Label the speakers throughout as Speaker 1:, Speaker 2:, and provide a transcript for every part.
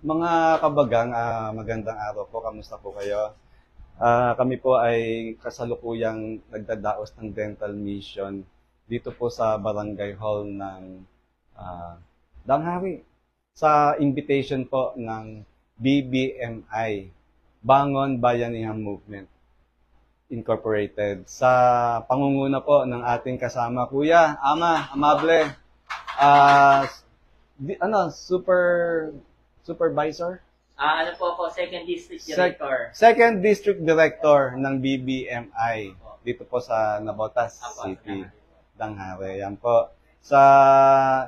Speaker 1: Mga kabagang, magandang araw po. Kamusta po kayo? Kami po ay kasalukuyang nagdadaos ng dental mission dito po sa Barangay Hall ng ah, Danghari sa invitation po ng BBMI, Bangon Bayanihan Movement Incorporated. Sa pangunguna po ng ating kasama, Kuya, Amable, ah, supervisor?
Speaker 2: Ano po ako, Second District Director.
Speaker 1: Second District Director ng BBMI dito po sa Navotas
Speaker 2: Apo,
Speaker 1: City, Danghari. Yan po. Sa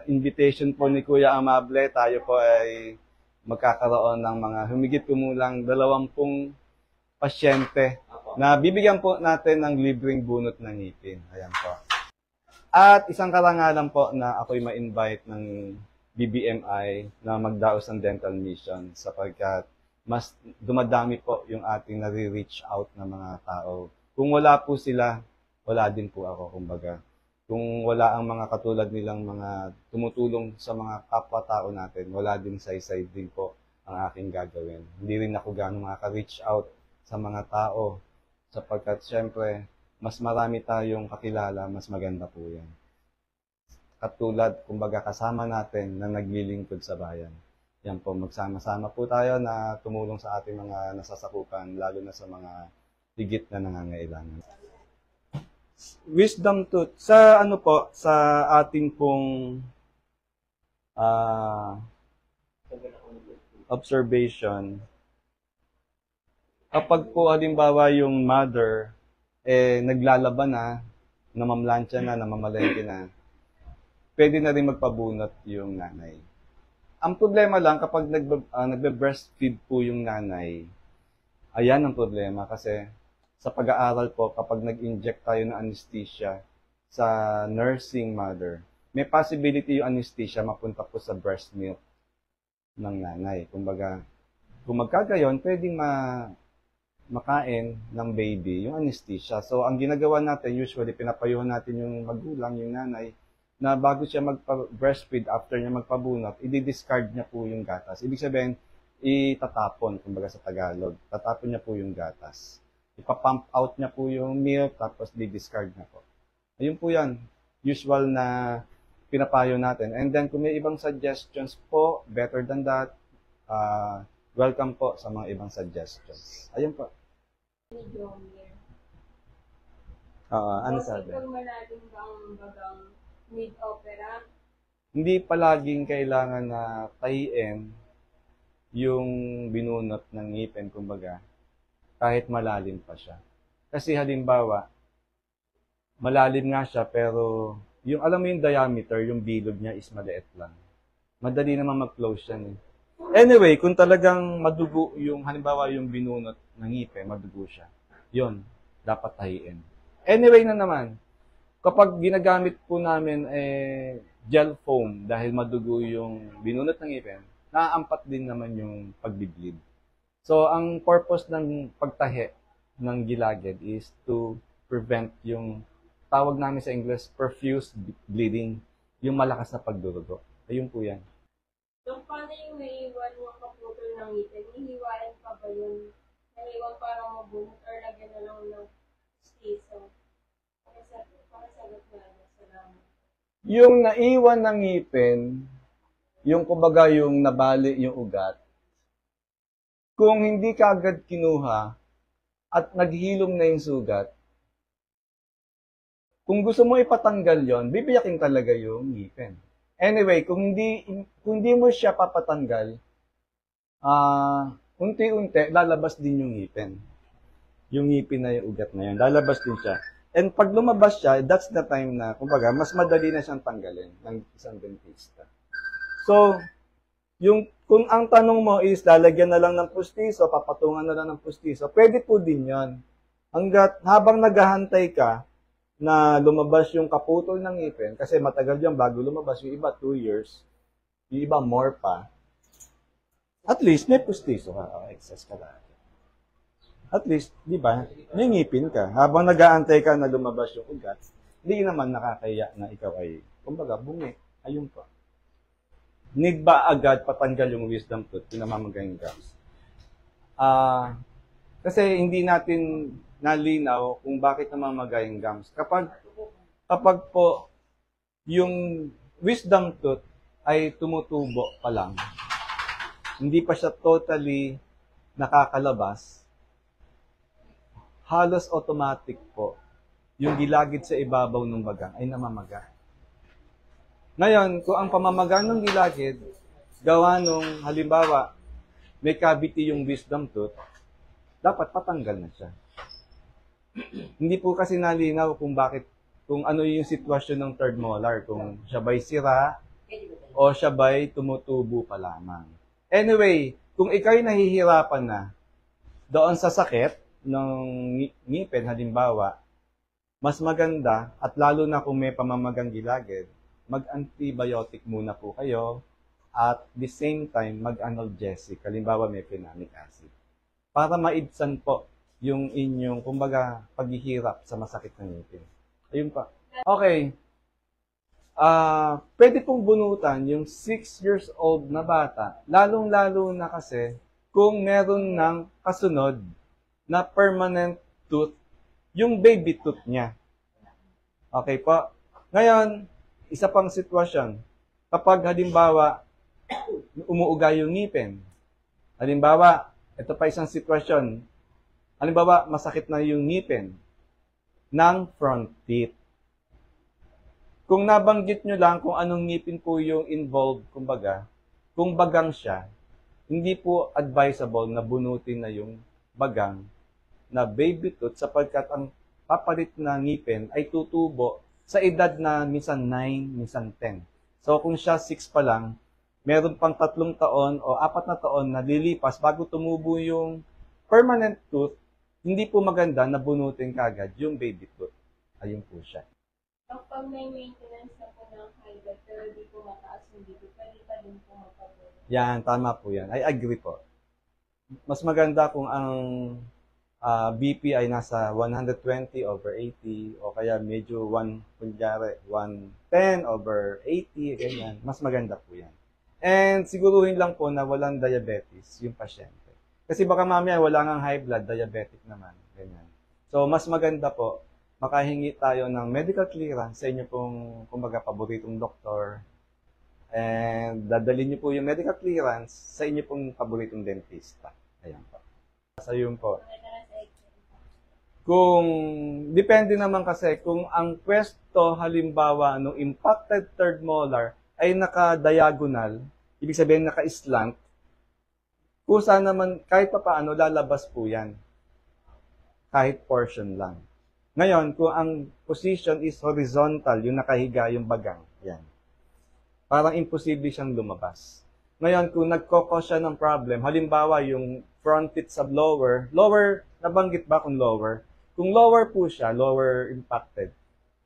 Speaker 1: invitation po ni Kuya Amable, tayo po ay magkakaroon ng mga humigit kumulang 20 pasyente na bibigyan po natin ng libreng bunot ng ngipin. Ayan po. At isang karangalan po na ako'y ma-invite ng BBMI na magdaos ng dental mission sapagkat mas dumadami po yung ating nare-reach out na mga tao. Kung wala po sila, wala din po ako, kumbaga. Kung wala ang mga katulad nilang mga tumutulong sa mga kapwa-tao natin, wala din saysay din po ang aking gagawin. Hindi rin ako gano'ng makaka-reach out sa mga tao sapagkat syempre, mas marami tayong kakilala, mas maganda po yan. Katulad, kumbaga kasama natin na naglilingkod sa bayan. Yan po, magsama-sama po tayo na tumulong sa ating mga nasasakupan, lalo na sa mga higit na nangangailangan. Wisdom tooth. Sa ano po, sa ating pong observation, kapag po halimbawa yung mother, naglalaban na, namamlansya na, namamalengke na, pwede na rin magpabunot yung nanay. Ang problema lang kapag nagbe-breastfeed po yung nanay, ayan ang problema kasi sa pag-aaral po, kapag nag-inject tayo ng anesthesia sa nursing mother, may possibility yung anesthesia mapunta po sa breast milk ng nanay. Kumbaga, kung magkagayon, pwedeng makain ng baby yung anesthesia. So, ang ginagawa natin, usually, pinapayuhan natin yung magulang, yung nanay, na bago siya magpa-breastfeed, after niya magpabunot, i-discard niya po yung gatas. Ibig sabihin, itatapon, kumbaga sa Tagalog. Tatapon niya po yung gatas. Ipapump out niya po yung milk, tapos di-discard niya po. Ayun po yan. Usual na pinapayo natin. And then, kung may ibang suggestions po, better than that, welcome po sa mga ibang suggestions. Ayun po. Ano sabi?
Speaker 3: Mid-opera.
Speaker 1: Hindi palaging kailangan na tahiin yung binunot ng ngipin, kumbaga, kahit malalim pa siya. Kasi halimbawa, malalim nga siya, pero yung alam mo yung diameter, yung bilog niya is maliit lang. Madali naman mag-close yan eh. Anyway, kung talagang madugo yung, halimbawa yung binunot ng ngipin, madugo siya, yun, dapat tahiin. Anyway na naman, kapag ginagamit po namin gel foam dahil madugo yung binunot ng ngipin, naaampat din naman yung pagbibleed. So, ang purpose ng pagtahi ng gilagid is to prevent yung tawag namin sa English, profuse bleeding, yung malakas na pagdurugo. Ayun po yan.
Speaker 3: So, paano yung naiiwan yung kaputol ng ngipin? Hihiwain pa ba yun? Naiiwan parang mabunot or lagyan na lang ng stiso?
Speaker 1: Yung naiwan ng ngipin, yung kumbaga yung nabali yung ugat, kung hindi ka agad kinuha at naghilom na yung sugat, kung gusto mo ipatanggal yon, bibiyakin talaga yung ngipin. Anyway, kung hindi mo siya papatanggal, unti-unti lalabas din yung ngipin. Yung ngipin na yung ugat na yun, lalabas din siya. And pag lumabas siya, that's the time na, kumbaga, mas madali na siyang tanggalin ng isang dentista. So, kung ang tanong mo is lalagyan na lang ng pustiso, papatungan na lang ng pustiso, pwede po din yan. Habang naghahantay ka na lumabas yung kaputol ng ngipin, kasi matagal yan bago lumabas, yung iba 2 years, yung iba more pa, at least may pustiso ka, excess ka lang. At least, di ba, may ngipin ka. Habang nag-aantay ka na lumabas yung ugat, hindi naman nakakaya na ikaw ay, kumbaga, bungi. Ayun po. need ba agad patanggal yung wisdom tooth, yung namamagayang gums? Kasi hindi natin nalinaw kung bakit namamagayang gums. Kapag po yung wisdom tooth ay tumutubo pa lang, hindi pa siya totally nakakalabas, halos automatic po yung gilagid sa ibabaw ng bagang ay namamaga. Ngayon, kung ang pamamaga ng gilagid, gawa nung halimbawa, may cavity yung wisdom tooth, dapat patanggal na siya. Hindi po kasi nalinaw kung ano yung sitwasyon ng third molar, kung siya ba'y sira o siya ba'y tumutubo pa lamang. Anyway, kung ikaw'y nahihirapan na doon sa sakit ng ngipin, halimbawa, mas maganda, at lalo na kung may pamamagang gilagid, mag-antibiotic muna po kayo, at the same time, mag-analgesic, halimbawa may phenic acid, para maibsan po yung inyong, kumbaga, paghihirap sa masakit ng ngipin. Ayun pa. Okay. Pwede pong bunutan yung 6 years old na bata, lalong-lalo na kasi kung meron ng kasunod na permanent tooth, yung baby tooth niya. Okay po? Ngayon, isa pang sitwasyon, kapag halimbawa, umuuga yung ngipin, halimbawa, ito pa isang sitwasyon, halimbawa, masakit na yung ngipin ng front teeth. Kung nabanggit nyo lang kung anong ngipin po yung involved, kumbaga, kung bagang siya, hindi po advisable na bunutin na yung bagang na baby tooth sapagkat ang papalit na ngipin ay tutubo sa edad na minsan 9, minsan 10. So kung siya 6 pa lang, meron pang 3 taon o 4 na taon na lilipas bago tumubo yung permanent tooth, hindi po maganda na bunutin kagad yung baby tooth. Ayun po siya.
Speaker 3: Kapag may maintenance na po ng high blood pero di po mataas yung BP, pwede pa din po magpabuno.
Speaker 1: Yan, tama po yan. I agree po. Mas maganda kung ang BP ay nasa 120/80 o kaya medyo 110/80, ganyan. Mas maganda po yan. And siguruhin lang po na walang diabetes yung pasyente. Kasi baka mamaya wala ngang high blood, diabetic naman. Ganyan. So, mas maganda po, makahingi tayo ng medical clearance sa inyo pong, kumbaga, paboritong doktor. And dadalhin niyo po yung medical clearance sa inyo pong paboritong dentista. Ayan po. Sa yun po. Kung, depende naman kasi, kung ang pwesto, halimbawa, nung impacted third molar ay naka-diagonal, ibig sabihin naka-slant, kusa naman, kahit pa paano, lalabas po yan. Kahit portion lang. Ngayon, kung ang position is horizontal, yung nakahiga yung bagang, yan. Parang imposible siyang lumabas. Ngayon, kung nagkoko siya ng problem, halimbawa yung front teeth sa lower, nabanggit ba kung lower? Kung lower po siya, lower impacted,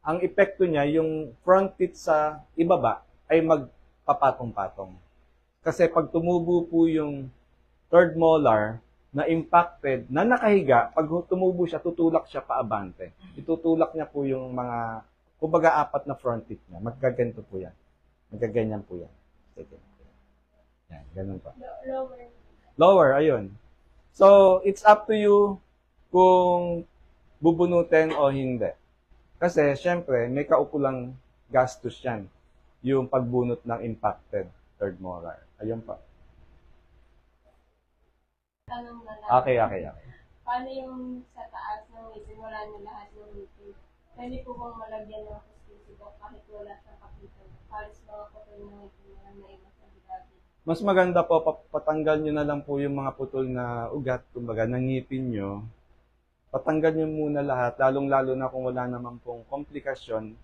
Speaker 1: ang epekto niya, yung front teeth sa ibaba ay magpapatong-patong. Kasi pag tumubo po yung third molar na impacted, na nakahiga, pag tumubo siya, tutulak siya paabante. Itutulak niya po yung mga, kumbaga 4 na front teeth niya. Magkaganto po yan. Magkaganyan po yan. Sige. Yan, ganun pa.
Speaker 3: Lower.
Speaker 1: Lower, ayun. So, it's up to you kung bubunutin o hindi. Kasi, syempre, may kaukulang gastos yan. Yung pagbunot ng impacted third molar. Ayun pa.
Speaker 3: Tanong na lang.
Speaker 1: Okay.
Speaker 3: Paano yung sa taas ng ngipin, wala na lahat ng ngipin? Pwede po bang malagyan ng hosticido kahit wala siyang kapitan? Halos mga putol ng ngipin na naiwas sa gilagid.
Speaker 1: Mas maganda po, patanggal nyo na lang po yung mga putol na ugat, kumbaga, ng ngipin nyo. Patanggal nyo muna lahat, lalong-lalo na kung wala naman pong komplikasyon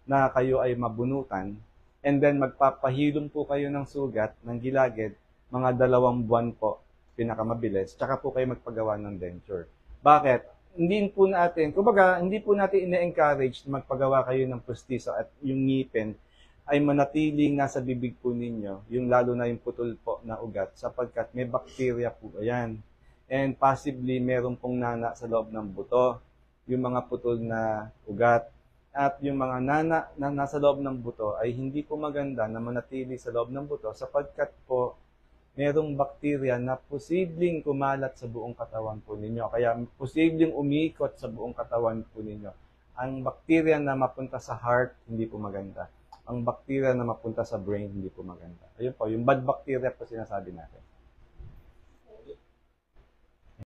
Speaker 1: na kayo ay mabunutan. And then, magpapahilom po kayo ng sugat, ng gilagid, mga 2 buwan po, pinakamabilis, tsaka po kayo magpagawa ng denture. Bakit? Hindi po natin ine-encourage na magpagawa kayo ng pustiso at yung ngipin ay manatiling nasa bibig po ninyo, yung lalo na yung putol po na ugat, sapagkat may bacteria po ayan. And possibly meron pong nana sa loob ng buto, yung mga putol na ugat. at yung mga na nasa loob ng buto ay hindi po maganda na manatili sa loob ng buto sapagkat po merong bakterya na posibleng kumalat sa buong katawan po ninyo. Kaya posibleng umikot sa buong katawan po ninyo. Ang bakterya na mapunta sa heart, hindi po maganda. Ang bakterya na mapunta sa brain, hindi po maganda. Ayun po, yung bad bacteria po sinasabi natin.